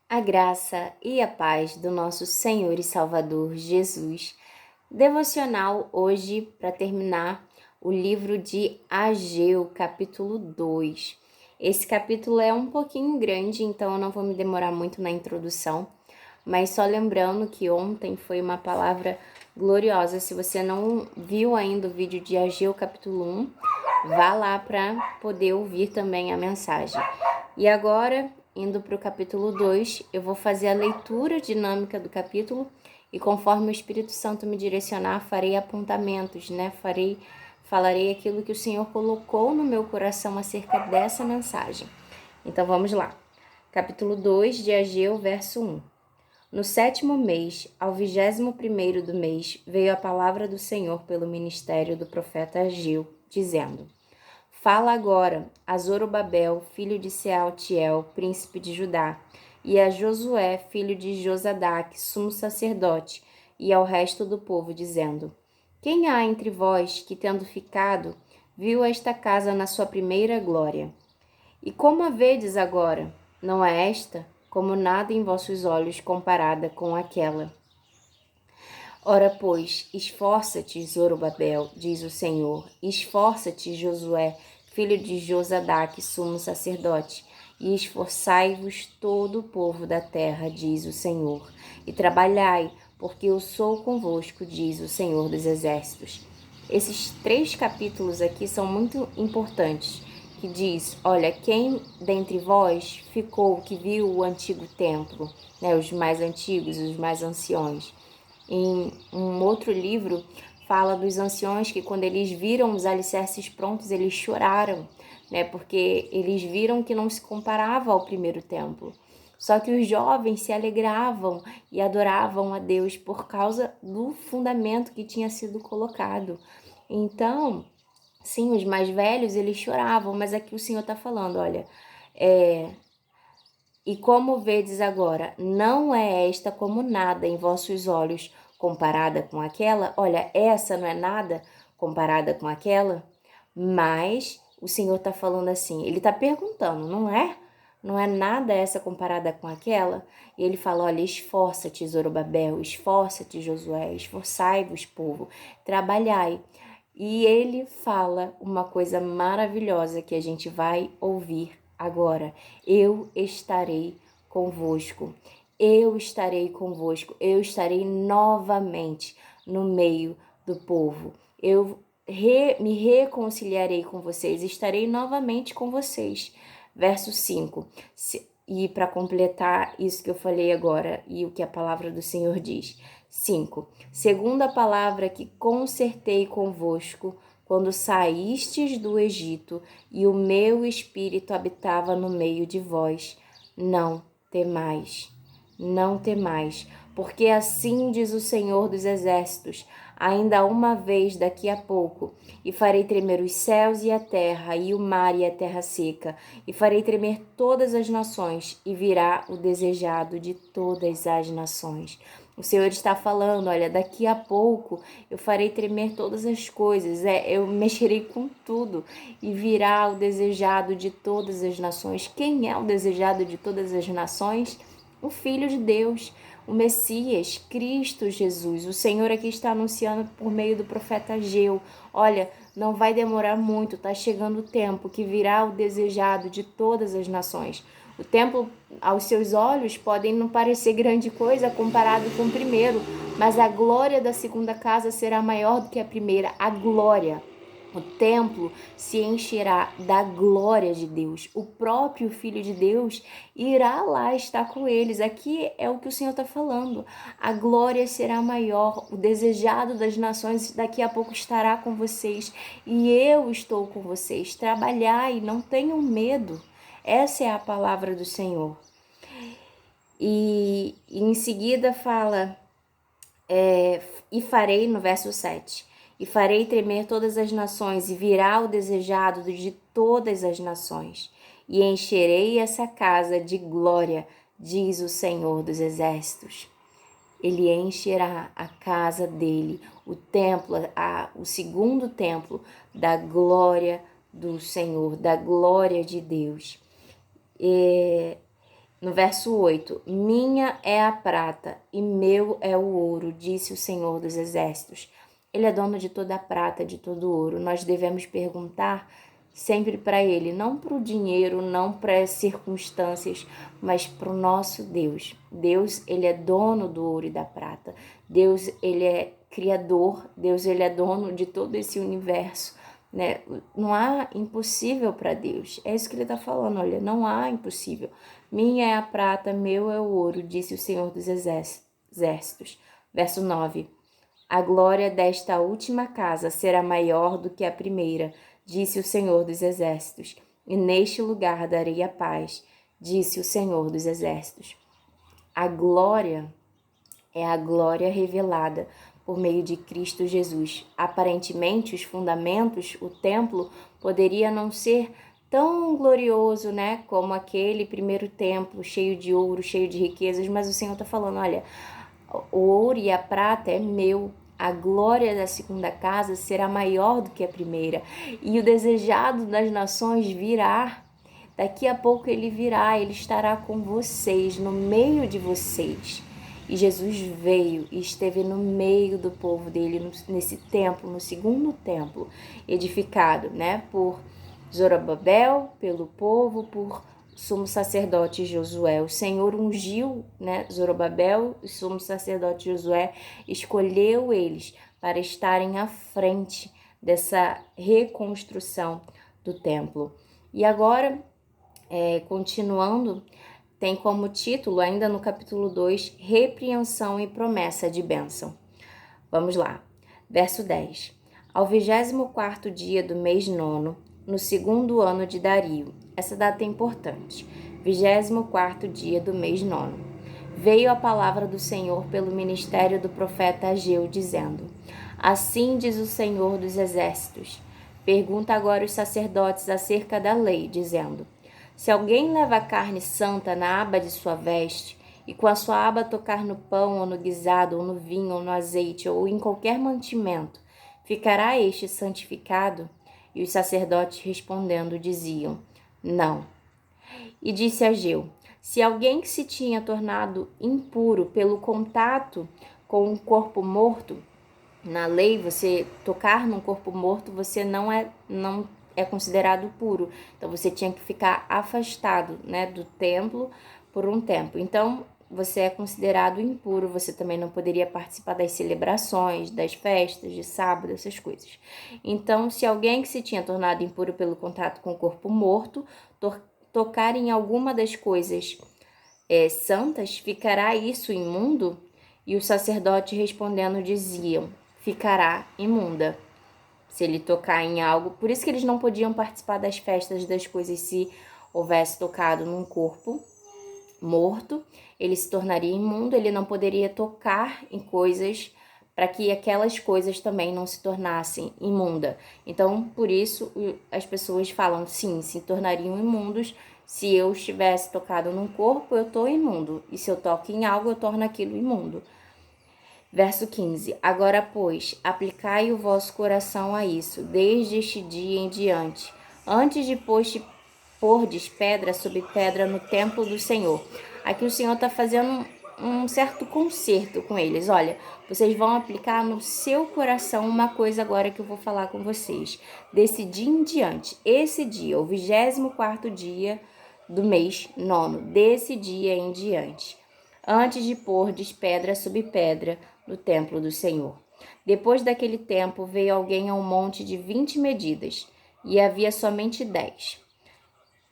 A graça e a paz do nosso Senhor e Salvador Jesus. Devocional hoje, para terminar, o livro de Ageu, capítulo 2. Esse capítulo é um pouquinho grande, então eu não vou me demorar muito na introdução, mas só lembrando que ontem foi uma palavra gloriosa. Se você não viu ainda o vídeo de Ageu, capítulo 1, vá lá para poder ouvir também a mensagem. E agora, indo para o capítulo 2, eu vou fazer a leitura dinâmica do capítulo e conforme o Espírito Santo me direcionar, farei apontamentos, falarei aquilo que o Senhor colocou no meu coração acerca dessa mensagem. Então vamos lá. Capítulo 2 de Ageu, verso 1. No 7º mês, ao 21º do mês, veio a palavra do Senhor pelo ministério do profeta Ageu, dizendo: Fala agora a Zorobabel, filho de Sealtiel, príncipe de Judá, e a Josué, filho de Josadaque, sumo sacerdote, e ao resto do povo, dizendo: Quem há entre vós que, tendo ficado, viu esta casa na sua primeira glória? E como a vedes agora? Não é esta, como nada em vossos olhos comparada com aquela? Ora, pois, esforça-te, Zorobabel, diz o Senhor, esforça-te, Josué, filho de Josadaque, sumo sacerdote, e esforçai-vos todo o povo da terra, diz o Senhor, e trabalhai, porque eu sou convosco, diz o Senhor dos Exércitos. Esses 3 capítulos aqui são muito importantes, que diz, olha, quem dentre vós ficou, que viu o antigo templo, os mais antigos, os mais anciões. Em um outro livro, fala dos anciões que quando eles viram os alicerces prontos, eles choraram, porque eles viram que não se comparava ao primeiro templo. Só que os jovens se alegravam e adoravam a Deus por causa do fundamento que tinha sido colocado. Então, sim, os mais velhos, eles choravam, mas aqui o Senhor está falando, olha, e como vedes agora, não é esta como nada em vossos olhos comparada com aquela? Olha, essa não é nada comparada com aquela? Mas o Senhor está falando assim, ele está perguntando, não é? Não é nada essa comparada com aquela? E ele fala, olha, esforça-te, Zorobabel, esforça-te, Josué, esforçai-vos, povo, trabalhai. E ele fala uma coisa maravilhosa que a gente vai ouvir agora. Eu estarei convosco. Eu estarei convosco. Eu estarei novamente no meio do povo. Eu me reconciliarei com vocês. Estarei novamente com vocês. Verso 5. E para completar isso que eu falei agora e o que a palavra do Senhor diz. 5. Segundo a palavra que concertei convosco, quando saístes do Egito, e o meu espírito habitava no meio de vós, não temais, não temais, porque assim diz o Senhor dos Exércitos, ainda uma vez daqui a pouco, e farei tremer os céus e a terra, e o mar e a terra seca, e farei tremer todas as nações, e virá o desejado de todas as nações. O Senhor está falando, olha, daqui a pouco eu farei tremer todas as coisas, eu mexerei com tudo e virá o desejado de todas as nações. Quem é o desejado de todas as nações? O Filho de Deus, o Messias, Cristo Jesus. O Senhor aqui está anunciando por meio do profeta Ageu. Olha, não vai demorar muito, está chegando o tempo que virá o desejado de todas as nações. O templo, aos seus olhos, podem não parecer grande coisa comparado com o primeiro, mas a glória da segunda casa será maior do que a primeira. A glória. O templo se encherá da glória de Deus. O próprio Filho de Deus irá lá estar com eles. Aqui é o que o Senhor está falando. A glória será maior. O desejado das nações daqui a pouco estará com vocês. E eu estou com vocês. Trabalhai, não tenham medo. Essa é a palavra do Senhor. E em seguida fala, e farei, no verso 7, e farei tremer todas as nações, e virá o desejado de todas as nações, e encherei essa casa de glória, diz o Senhor dos Exércitos. Ele encherá a casa dele, o templo, o segundo templo, da glória do Senhor, da glória de Deus. No verso 8, minha é a prata e meu é o ouro, disse o Senhor dos Exércitos. Ele é dono de toda a prata, de todo o ouro. Nós devemos perguntar sempre para Ele, não para o dinheiro, não para as circunstâncias, mas para o nosso Deus. Deus, Ele é dono do ouro e da prata. Deus, Ele é criador. Deus, Ele é dono de todo esse universo. Né? Não há impossível para Deus. É isso que ele está falando, olha, não há impossível. Minha é a prata, meu é o ouro, disse o Senhor dos Exércitos. Verso 9. A glória desta última casa será maior do que a primeira, disse o Senhor dos Exércitos. E neste lugar darei a paz, disse o Senhor dos Exércitos. A glória é a glória revelada por meio de Cristo Jesus. Aparentemente, os fundamentos, o templo, poderia não ser tão glorioso, né, como aquele primeiro templo, cheio de ouro, cheio de riquezas, mas o Senhor está falando, olha, o ouro e a prata é meu, a glória da segunda casa será maior do que a primeira, e o desejado das nações virá. Daqui a pouco ele virá, ele estará com vocês, no meio de vocês. E Jesus veio e esteve no meio do povo dele, nesse templo, no segundo templo, edificado, né, por Zorobabel, pelo povo, por sumo sacerdote Josué. O Senhor ungiu, né, Zorobabel, o sumo sacerdote Josué, escolheu eles para estarem à frente dessa reconstrução do templo. E agora, continuando, tem como título, ainda no capítulo 2, repreensão e promessa de bênção. Vamos lá. Verso 10. Ao 24º dia do mês nono, no segundo ano de Dario. Essa data é importante. 24º dia do mês nono. Veio a palavra do Senhor pelo ministério do profeta Ageu, dizendo: Assim diz o Senhor dos Exércitos. Pergunta agora os sacerdotes acerca da lei, dizendo: Se alguém leva carne santa na aba de sua veste, e com a sua aba tocar no pão, ou no guisado, ou no vinho, ou no azeite, ou em qualquer mantimento, ficará este santificado? E os sacerdotes respondendo diziam: Não. E disse Ageu: Se alguém que se tinha tornado impuro pelo contato com um corpo morto, na lei, você tocar num corpo morto, você não é considerado puro. Então, você tinha que ficar afastado, né, do templo por um tempo. Então, você é considerado impuro, você também não poderia participar das celebrações, das festas, de sábado, essas coisas. Então, se alguém que se tinha tornado impuro pelo contato com o corpo morto, tocar em alguma das coisas santas, ficará isso imundo? E os sacerdotes respondendo diziam: ficará imunda. Se ele tocar em algo, por isso que eles não podiam participar das festas das coisas se houvesse tocado num corpo morto, ele se tornaria imundo, ele não poderia tocar em coisas para que aquelas coisas também não se tornassem imunda. Então, por isso, as pessoas falam, sim, se tornariam imundos. Se eu estivesse tocado num corpo, eu estou imundo. E se eu toco em algo, eu torno aquilo imundo. Verso 15. Agora, pois, aplicai o vosso coração a isso, desde este dia em diante, antes de pordes pedra sobre pedra no templo do Senhor. Aqui o Senhor está fazendo um certo conserto com eles. Olha, vocês vão aplicar no seu coração uma coisa agora que eu vou falar com vocês. Desse dia em diante, esse dia, o 24º dia do mês nono, desse dia em diante, antes de pordes pedra sobre pedra no templo do Senhor. Depois daquele tempo, veio alguém a um monte de 20 medidas, e havia somente 10.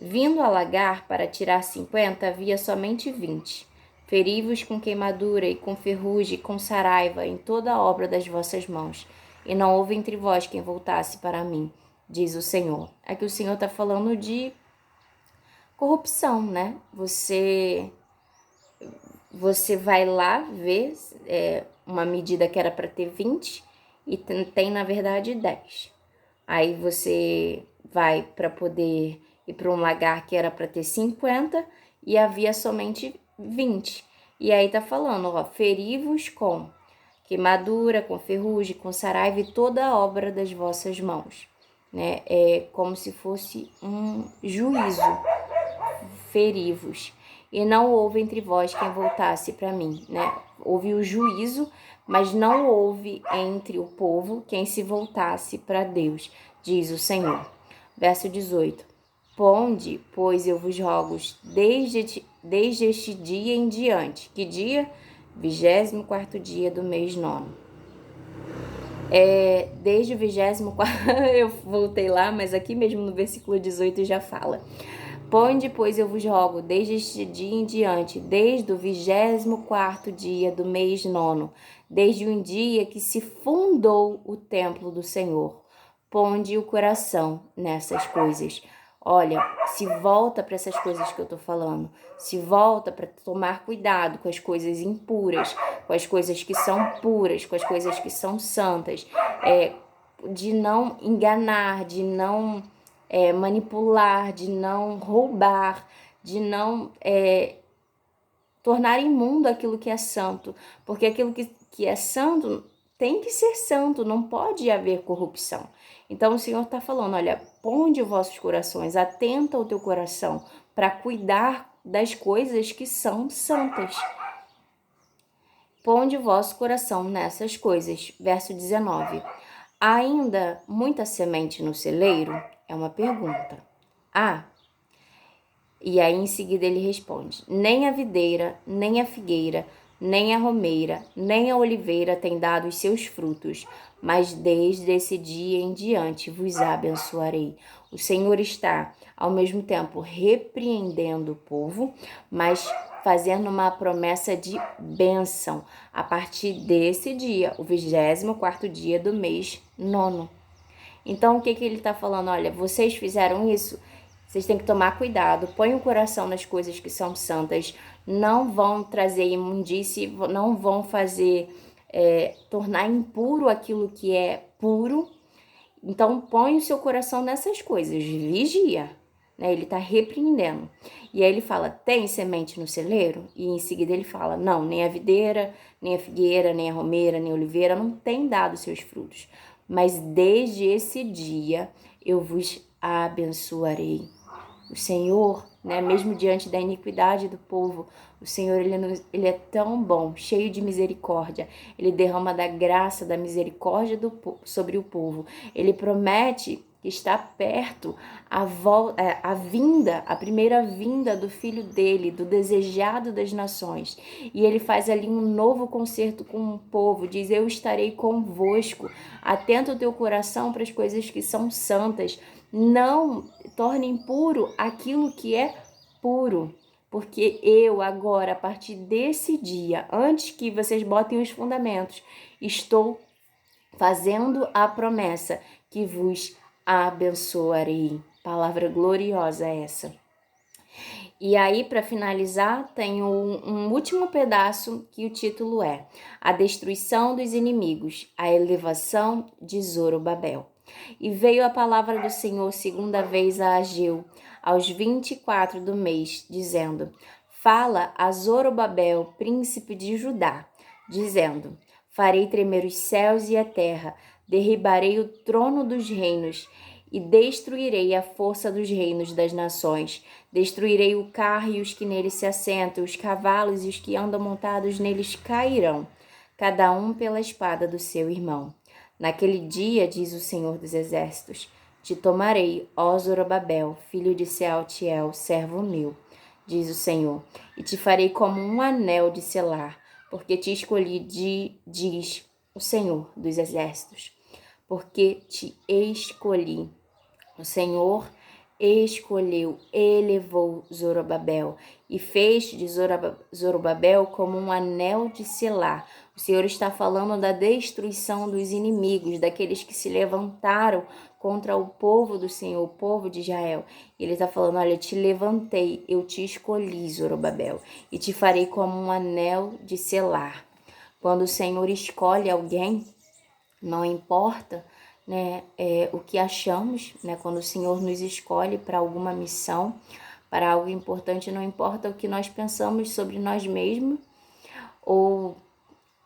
Vindo a lagar para tirar 50, havia somente 20. Feri-vos com queimadura e com ferrugem e com saraiva em toda a obra das vossas mãos, e não houve entre vós quem voltasse para mim, diz o Senhor. Aqui o Senhor está falando de corrupção, né? Você vai lá ver uma medida que era para ter 20 e tem na verdade 10. Aí você vai para poder ir para um lagar que era para ter 50 e havia somente 20. E aí tá falando, ó, feri-vos com queimadura, com ferrugem, com saraiva e toda a obra das vossas mãos, né? É como se fosse um juízo, feri-vos. e não houve entre vós quem voltasse para mim, né? Houve o juízo, mas não houve entre o povo quem se voltasse para Deus, diz o Senhor. Verso 18. Ponde, pois eu vos rogo, desde este dia em diante. Que dia? 24º dia do mês nono. Desde o 24º, eu voltei lá, mas aqui mesmo no versículo 18 já fala. Ponde, pois eu vos rogo, desde este dia em diante, desde o 24º dia do mês nono, desde um dia que se fundou o templo do Senhor. Ponde o coração nessas coisas. Olha, se volta para essas coisas que eu tô falando. Se volta para tomar cuidado com as coisas impuras, com as coisas que são puras, com as coisas que são santas. De não enganar, de não manipular, de não roubar, de não tornar imundo aquilo que é santo. Porque aquilo que é santo tem que ser santo, não pode haver corrupção. Então o Senhor está falando, olha, ponde os vossos corações, atenta o teu coração para cuidar das coisas que são santas. Ponde o vosso coração nessas coisas. Verso 19. Há ainda muita semente no celeiro? É uma pergunta. E aí em seguida ele responde, nem a videira, nem a figueira, nem a romeira, nem a oliveira tem dado os seus frutos, mas desde esse dia em diante vos abençoarei. O Senhor está, ao mesmo tempo, repreendendo o povo, mas fazendo uma promessa de bênção a partir desse dia, o 24º dia do mês nono. Então, o que ele está falando? Olha, vocês fizeram isso, vocês têm que tomar cuidado, põe o coração nas coisas que são santas, não vão trazer imundície, não vão fazer, tornar impuro aquilo que é puro. Então, põe o seu coração nessas coisas, vigia, né? Ele está repreendendo. E aí ele fala, tem semente no celeiro? E em seguida ele fala, não, nem a videira, nem a figueira, nem a romeira, nem a oliveira não tem dado seus frutos. Mas desde esse dia eu vos abençoarei. O Senhor, né, mesmo diante da iniquidade do povo, o Senhor ele é tão bom, cheio de misericórdia. Ele derrama da graça, da misericórdia sobre o povo. Ele promete que está perto a vinda, a primeira vinda do Filho dele, do desejado das nações. E ele faz ali um novo concerto com o povo, diz, eu estarei convosco, atenta o teu coração para as coisas que são santas, não torne impuro aquilo que é puro, porque eu agora, a partir desse dia, antes que vocês botem os fundamentos, estou fazendo a promessa que vos abençoarei. Palavra gloriosa essa. E aí, para finalizar, tem um último pedaço que o título é A Destruição dos Inimigos, a Elevação de Zorobabel. E veio a palavra do Senhor segunda vez a Ageu, aos 24 do mês, dizendo, fala a Zorobabel, príncipe de Judá, dizendo, farei tremer os céus e a terra, derribarei o trono dos reinos e destruirei a força dos reinos das nações. Destruirei o carro e os que nele se assentam, os cavalos e os que andam montados neles cairão, cada um pela espada do seu irmão. Naquele dia, diz o Senhor dos Exércitos, te tomarei, ó Zorobabel, filho de Sealtiel, servo meu, diz o Senhor, e te farei como um anel de selar, porque te escolhi, diz o Senhor dos Exércitos, porque te escolhi. O Senhor escolheu, elevou Zorobabel e fez de Zorobabel como um anel de selar. O Senhor está falando da destruição dos inimigos, daqueles que se levantaram contra o povo do Senhor, o povo de Israel. Ele está falando, olha, te levantei, eu te escolhi, Zorobabel, e te farei como um anel de selar. Quando o Senhor escolhe alguém, não importa, né, o que achamos, né, quando o Senhor nos escolhe para alguma missão, para algo importante, não importa o que nós pensamos sobre nós mesmos ou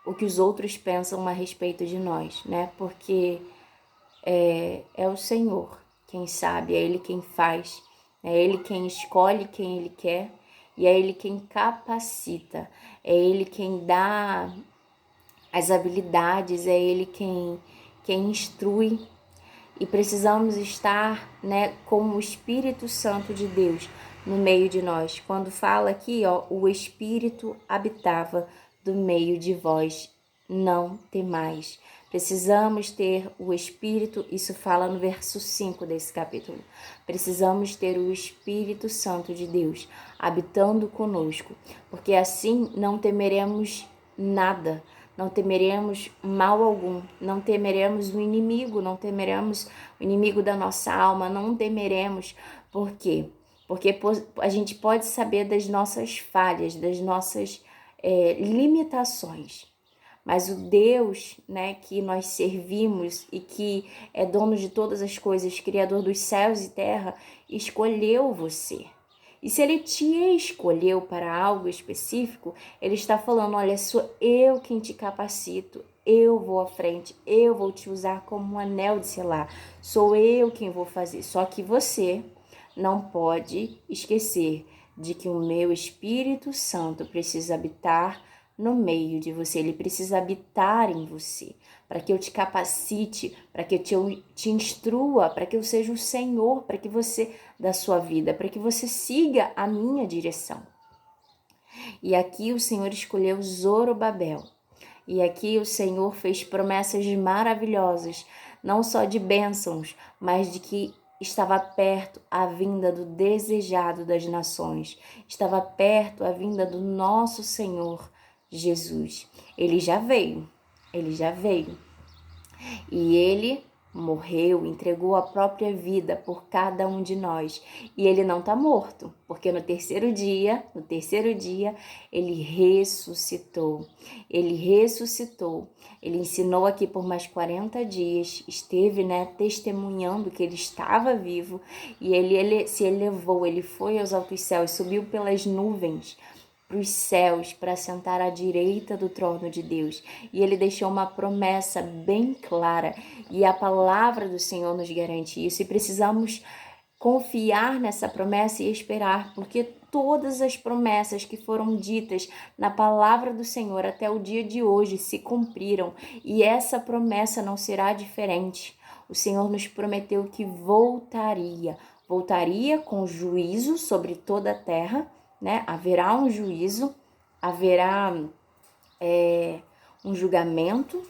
o que os outros pensam a respeito de nós, né, porque é o Senhor quem sabe, é Ele quem faz, é Ele quem escolhe quem Ele quer E é Ele quem capacita, é Ele quem dá as habilidades, é Ele quem instrui. E precisamos estar, né, com o Espírito Santo de Deus no meio de nós. Quando fala aqui, ó, o Espírito habitava do meio de vós, não temais. Precisamos ter o Espírito, isso fala no verso 5 desse capítulo. Precisamos ter o Espírito Santo de Deus habitando conosco, porque assim não temeremos nada. Não temeremos mal algum, não temeremos o inimigo, não temeremos o inimigo da nossa alma, não temeremos. Por quê? Porque a gente pode saber das nossas falhas, das nossas limitações. Mas o Deus, né, que nós servimos e que é dono de todas as coisas, criador dos céus e terra, escolheu você. E se Ele te escolheu para algo específico, Ele está falando, olha, sou eu quem te capacito, eu vou à frente, eu vou te usar como um anel de selar, sou eu quem vou fazer. Só que você não pode esquecer de que o meu Espírito Santo precisa habitar no meio de você, ele precisa habitar em você, para que eu te capacite, para que eu te instrua, para que eu seja o Senhor, para que você da sua vida, para que você siga a minha direção. E aqui o Senhor escolheu Zorobabel. E aqui o Senhor fez promessas maravilhosas, não só de bênçãos, mas de que estava perto a vinda do desejado das nações, estava perto a vinda do nosso Senhor Jesus. Ele já veio. E ele morreu, entregou a própria vida por cada um de nós. E ele não está morto, porque no terceiro dia, ele ressuscitou. Ele ensinou aqui por mais 40 dias, esteve, né, testemunhando que ele estava vivo. E ele se elevou, ele foi aos altos céus, subiu pelas nuvens para os céus, para sentar à direita do trono de Deus. E ele deixou uma promessa bem clara, e a palavra do Senhor nos garante isso, e precisamos confiar nessa promessa e esperar, porque todas as promessas que foram ditas na palavra do Senhor até o dia de hoje se cumpriram, e essa promessa não será diferente. O Senhor nos prometeu que voltaria com juízo sobre toda a terra, né? Haverá um juízo, haverá um julgamento,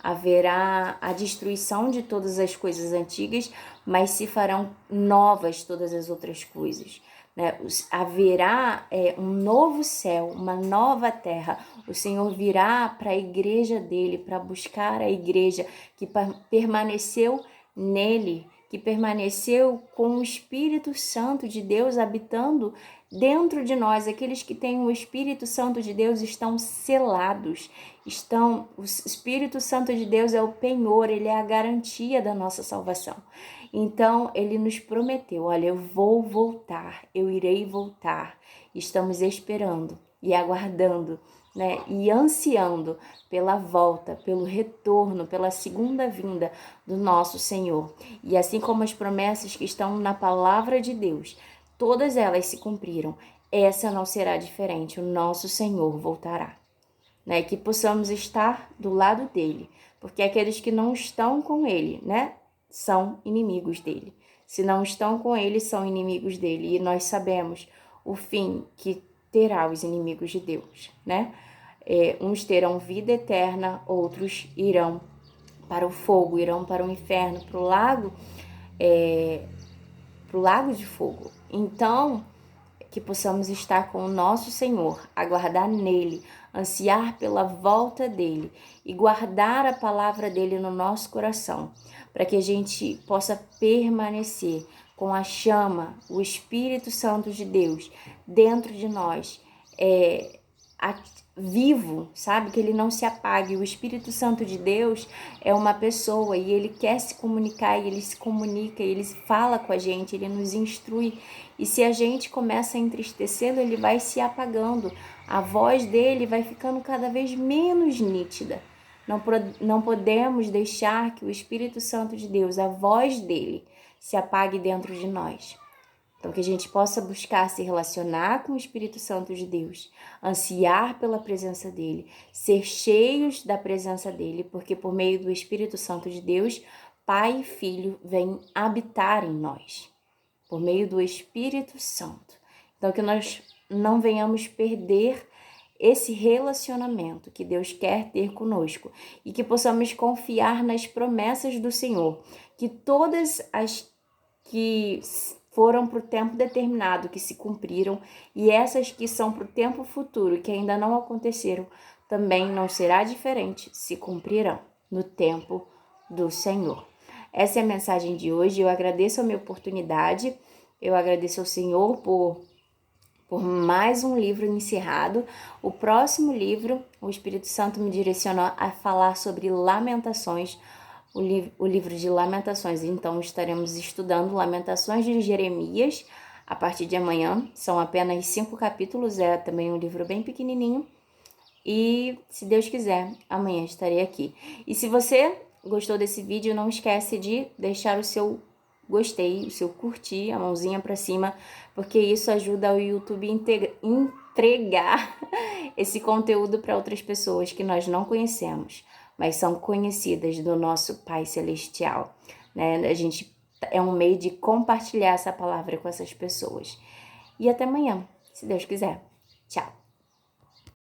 haverá a destruição de todas as coisas antigas, mas se farão novas todas as outras coisas. Né? Haverá um novo céu, uma nova terra. O Senhor virá para a igreja dele, para buscar a igreja que permaneceu nele, que permaneceu com o Espírito Santo de Deus habitando dentro de nós. Aqueles que têm o Espírito Santo de Deus estão selados. O Espírito Santo de Deus é o penhor, ele é a garantia da nossa salvação. Então, ele nos prometeu, olha, eu vou voltar, eu irei voltar. Estamos esperando e aguardando, né, e ansiando pela volta, pelo retorno, pela segunda vinda do nosso Senhor. E assim como as promessas que estão na palavra de Deus, todas elas se cumpriram, essa não será diferente, o nosso Senhor voltará. Né? Que possamos estar do lado dele, porque aqueles que não estão com ele, né, são inimigos dele. Se não estão com ele, são inimigos dele, e nós sabemos o fim que terá os inimigos de Deus, né? Uns terão vida eterna, outros irão para o fogo, irão para o inferno, para o lago de fogo. Então, que possamos estar com o nosso Senhor, aguardar nele, ansiar pela volta dele e guardar a palavra dele no nosso coração, para que a gente possa permanecer com a chama, o Espírito Santo de Deus dentro de nós, vivo, sabe? Que ele não se apague. O Espírito Santo de Deus é uma pessoa e ele quer se comunicar, e ele se comunica, e ele fala com a gente, ele nos instrui. E se a gente começa a entristecê-lo, ele vai se apagando. A voz dele vai ficando cada vez menos nítida. Não podemos deixar que o Espírito Santo de Deus, a voz dele, se apague dentro de nós. Então, que a gente possa buscar se relacionar com o Espírito Santo de Deus, ansiar pela presença dele, ser cheios da presença dele, porque por meio do Espírito Santo de Deus, Pai e Filho vêm habitar em nós, por meio do Espírito Santo. Então, que nós não venhamos perder esse relacionamento que Deus quer ter conosco e que possamos confiar nas promessas do Senhor, que todas as que foram para o tempo determinado, que se cumpriram, e essas que são para o tempo futuro, que ainda não aconteceram, também não será diferente, se cumprirão no tempo do Senhor. Essa é a mensagem de hoje. Eu agradeço a minha oportunidade, eu agradeço ao Senhor por mais um livro encerrado. O próximo livro, o Espírito Santo me direcionou a falar sobre Lamentações, o livro de Lamentações. Então, estaremos estudando Lamentações de Jeremias a partir de amanhã. São apenas 5 capítulos, é também um livro bem pequenininho. E, se Deus quiser, amanhã estarei aqui. E se você gostou desse vídeo, não esquece de deixar o seu gostei, o seu curtir, a mãozinha para cima, porque isso ajuda o YouTube entregar esse conteúdo para outras pessoas que nós não conhecemos, mas são conhecidas do nosso Pai Celestial, né? A gente é um meio de compartilhar essa palavra com essas pessoas. E até amanhã, se Deus quiser. Tchau!